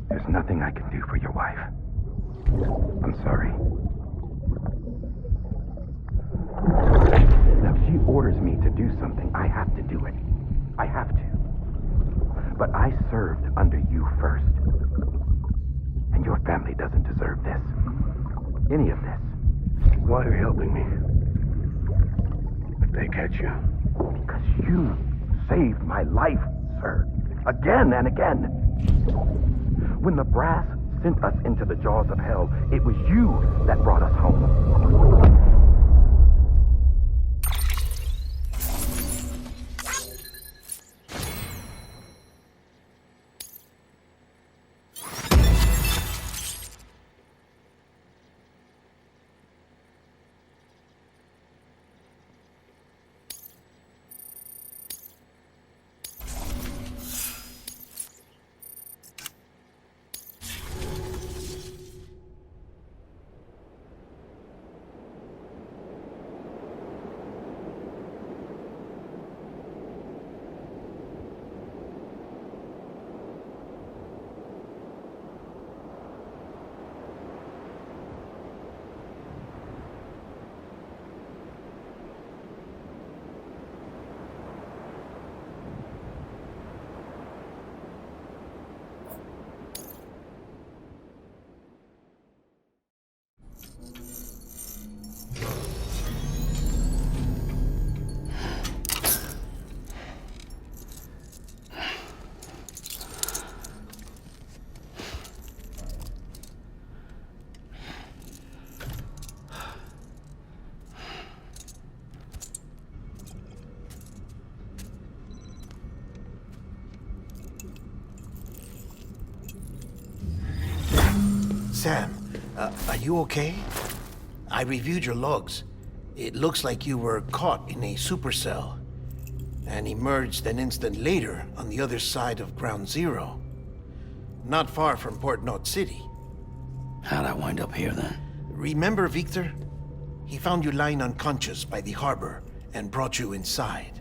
There's nothing I can do for your wife. I'm sorry. Now, if she orders me to do something, I have to do it. I have to. But I served under you first. And your family doesn't deserve this. Any of this. Why are you helping me? If they catch you. Because you saved my life, sir. Again and again. When the brass sent us into the jaws of hell, it was you that brought us home. Sam, are you okay? I reviewed your logs. It looks like you were caught in a supercell and emerged an instant later on the other side of Ground Zero. Not far from Port Knot City. How'd I wind up here then? Remember Victor? He found you lying unconscious by the harbor and brought you inside.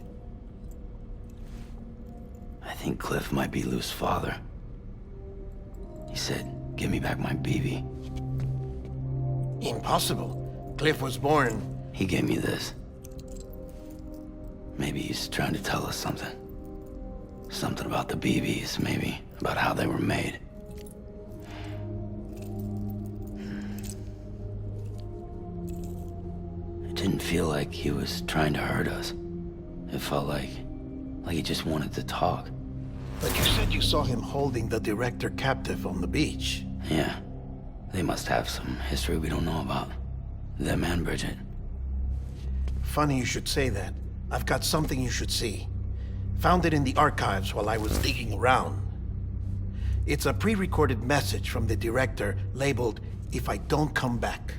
I think Cliff might be Lou's father. He said, "Give me back my BB." Impossible. Cliff was born... He gave me this. Maybe he's trying to tell us something. Something about the BBs, maybe. About how they were made. It didn't feel like he was trying to hurt us. It felt like he just wanted to talk. But you said you saw him holding the director captive on the beach. Yeah. They must have some history we don't know about. Them and Bridget. Funny you should say that. I've got something you should see. Found it in the archives while I was digging around. It's a pre-recorded message from the director labeled, "If I don't come back."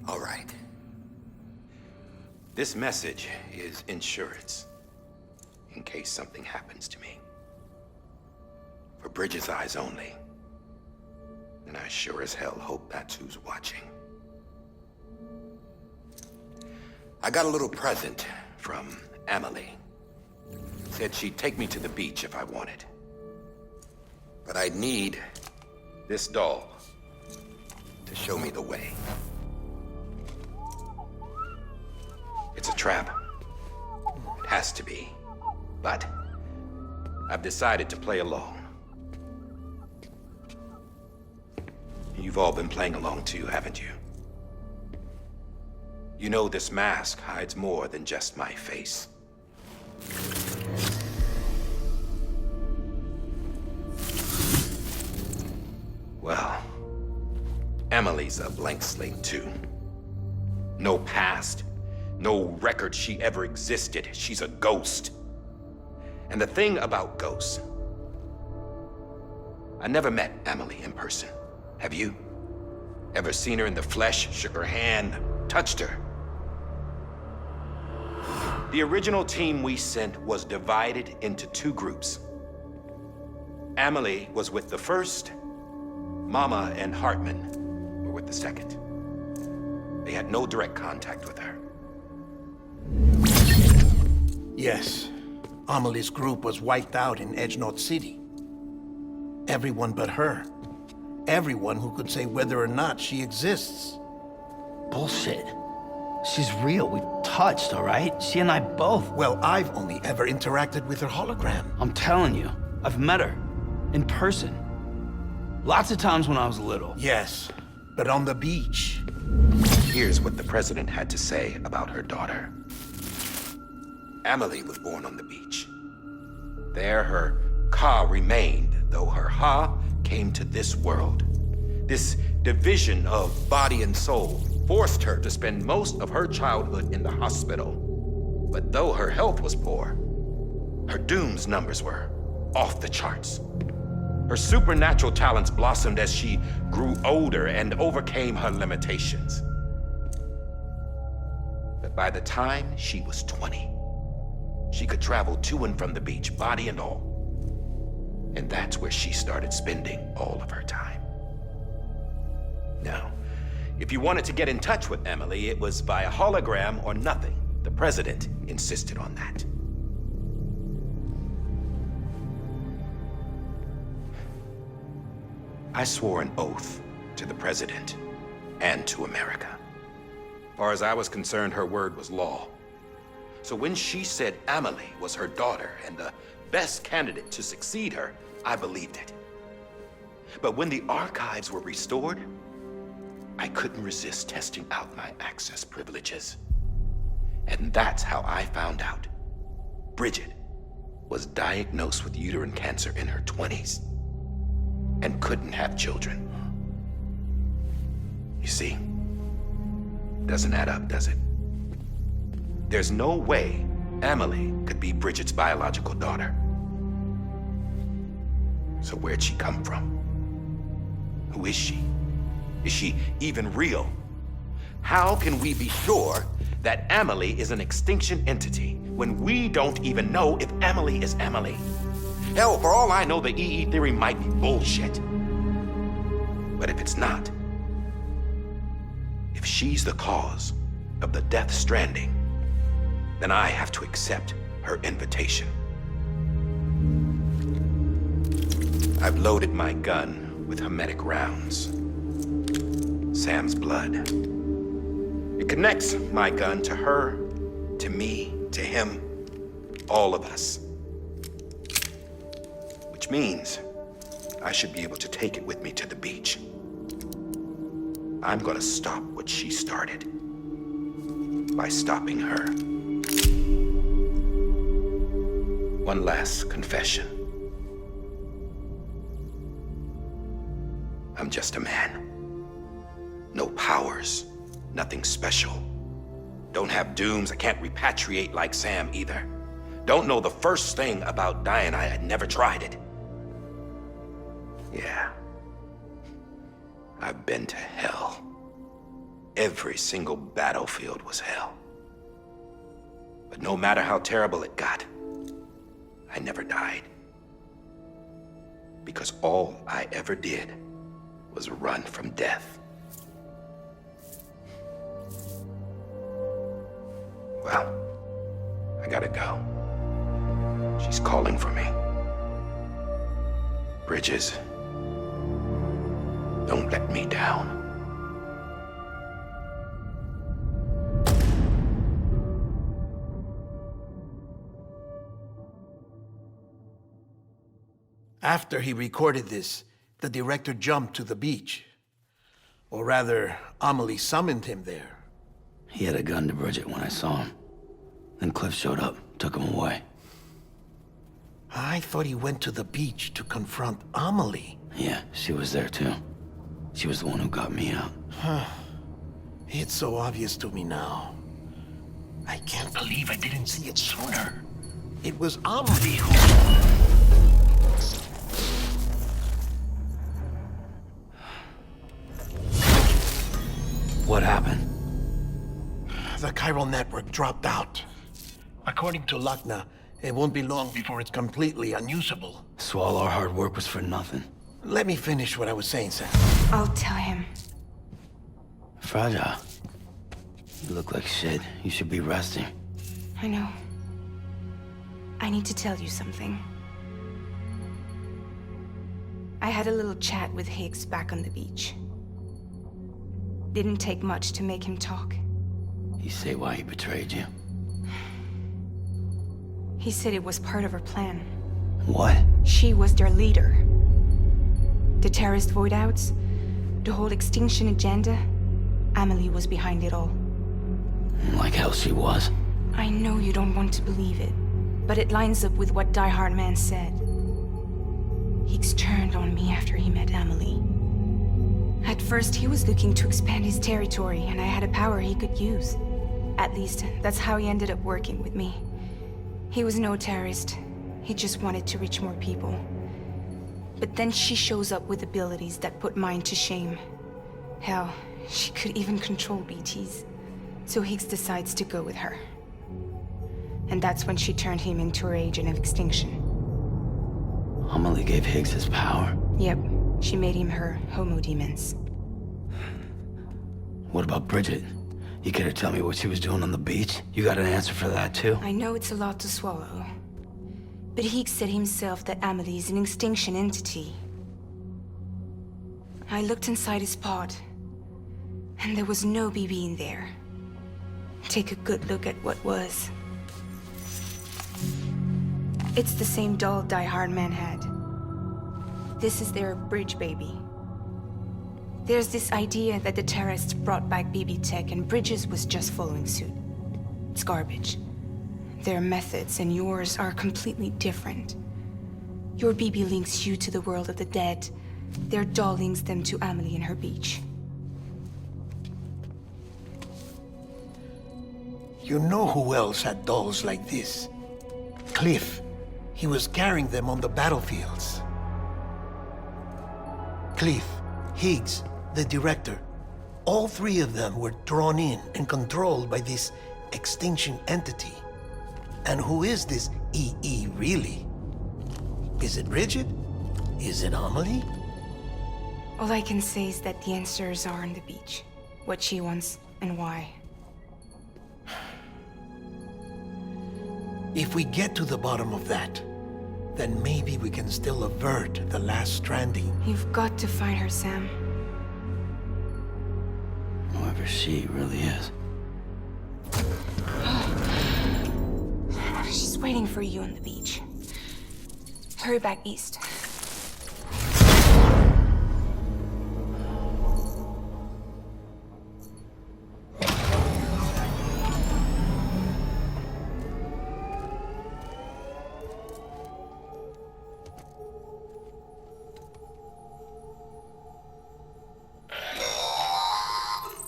All right. This message is insurance, in case something happens to me. For Bridget's eyes only. And I sure as hell hope that's who's watching. I got a little present from Emily. Said she'd take me to the beach if I wanted. But I'd need this doll to show me the way. It's a trap. It has to be. But I've decided to play along. You've all been playing along too, haven't you? You know this mask hides more than just my face. Well, Emily's a blank slate too. No past, no record she ever existed. She's a ghost. And the thing about ghosts, I never met Emily in person. Have you? Ever seen her in the flesh, shook her hand, touched her? The original team we sent was divided into two groups. Emily was with the first, Mama and Hartman were with the second. They had no direct contact with her. Yes. Amelie's group was wiped out in Edgenorth City. Everyone but her. Everyone who could say whether or not she exists. Bullshit. She's real. We've touched, all right? She and I both. Well, I've only ever interacted with her hologram. I'm telling you, I've met her. In person. Lots of times when I was little. Yes, but on the beach. Here's what the president had to say about her daughter. Emily was born on the beach. There her Ka remained, though her Ha came to this world. This division of body and soul forced her to spend most of her childhood in the hospital. But though her health was poor, her Doom's numbers were off the charts. Her supernatural talents blossomed as she grew older and overcame her limitations. But by the time she was 20, she could travel to and from the beach, body and all. And that's where she started spending all of her time. Now, if you wanted to get in touch with Emily, it was via hologram or nothing. The president insisted on that. I swore an oath to the president and to America. As far as I was concerned, her word was law. So when she said Emily was her daughter and the best candidate to succeed her, I believed it. But when the archives were restored, I couldn't resist testing out my access privileges. And that's how I found out Bridget was diagnosed with uterine cancer in her 20s and couldn't have children. You see, doesn't add up, does it? There's no way Emily could be Bridget's biological daughter. So where'd she come from? Who is she? Is she even real? How can we be sure that Emily is an extinction entity when we don't even know if Emily is Emily? Hell, for all I know, the EE theory might be bullshit. But if it's not, if she's the cause of the death stranding, then I have to accept her invitation. I've loaded my gun with hermetic rounds. Sam's blood. It connects my gun to her, to me, to him, all of us. Which means I should be able to take it with me to the beach. I'm gonna stop what she started by stopping her. One last confession. I'm just a man. No powers, nothing special. Don't have dooms, I can't repatriate like Sam either. Don't know the first thing about dying, I had never tried it. Yeah. I've been to hell. Every single battlefield was hell. But no matter how terrible it got, I never died. Because all I ever did was run from death. Well, I gotta go. She's calling for me. Bridges, don't let me down. After he recorded this, the director jumped to the beach. Or rather, Amelie summoned him there. He had a gun to Bridget when I saw him. Then Cliff showed up, took him away. I thought he went to the beach to confront Amelie. Yeah, she was there too. She was the one who got me out. It's so obvious to me now. I can't believe I didn't see it sooner. It was Amelie who... What happened? The chiral network dropped out. According to Luckna, it won't be long before it's completely unusable. So all our hard work was for nothing. Let me finish what I was saying, Sam. I'll tell him. Fragile. You look like shit. You should be resting. I know. I need to tell you something. I had a little chat with Higgs back on the beach. Didn't take much to make him talk. You say why he betrayed you? He said it was part of her plan. What? She was their leader. The terrorist voidouts, the whole extinction agenda, Amelie was behind it all. Like hell she was. I know you don't want to believe it, but it lines up with what Die Hard Man said. Higgs turned on me after he met Amelie. At first, he was looking to expand his territory, and I had a power he could use. At least, that's how he ended up working with me. He was no terrorist. He just wanted to reach more people. But then she shows up with abilities that put mine to shame. Hell, she could even control BTs. So Higgs decides to go with her. And that's when she turned him into her agent of extinction. Amelie gave Higgs his power. Yep, she made him her Homo Demens. What about Bridget? You care to tell me what she was doing on the beach? You got an answer for that too? I know it's a lot to swallow. But Higgs said himself that Amelie is an extinction entity. I looked inside his pod, and there was no BB in there. Take a good look at what was. It's the same doll Die Hard Man had. This is their bridge baby. There's this idea that the terrorists brought back BB tech and Bridges was just following suit. It's garbage. Their methods and yours are completely different. Your BB links you to the world of the dead. Their doll links them to Amelie and her beach. You know who else had dolls like this? Cliff. He was carrying them on the battlefields. Cliff, Higgs, the director. All three of them were drawn in and controlled by this extinction entity. And who is this EE really? Is it Bridget? Is it Amelie? All I can say is that the answers are on the beach. What she wants and why. If we get to the bottom of that, then maybe we can still avert the last stranding. You've got to find her, Sam. Whoever she really is. She's waiting for you on the beach. Hurry back east.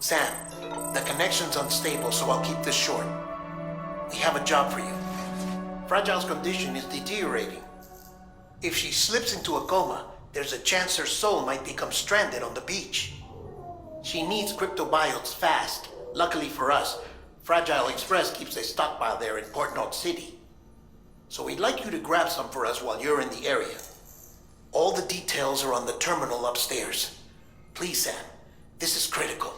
Sam, the connection's unstable, so I'll keep this short. We have a job for you. Fragile's condition is deteriorating. If she slips into a coma, there's a chance her soul might become stranded on the beach. She needs cryptobiotes fast. Luckily for us, Fragile Express keeps a stockpile there in Port North City. So we'd like you to grab some for us while you're in the area. All the details are on the terminal upstairs. Please, Sam, this is critical.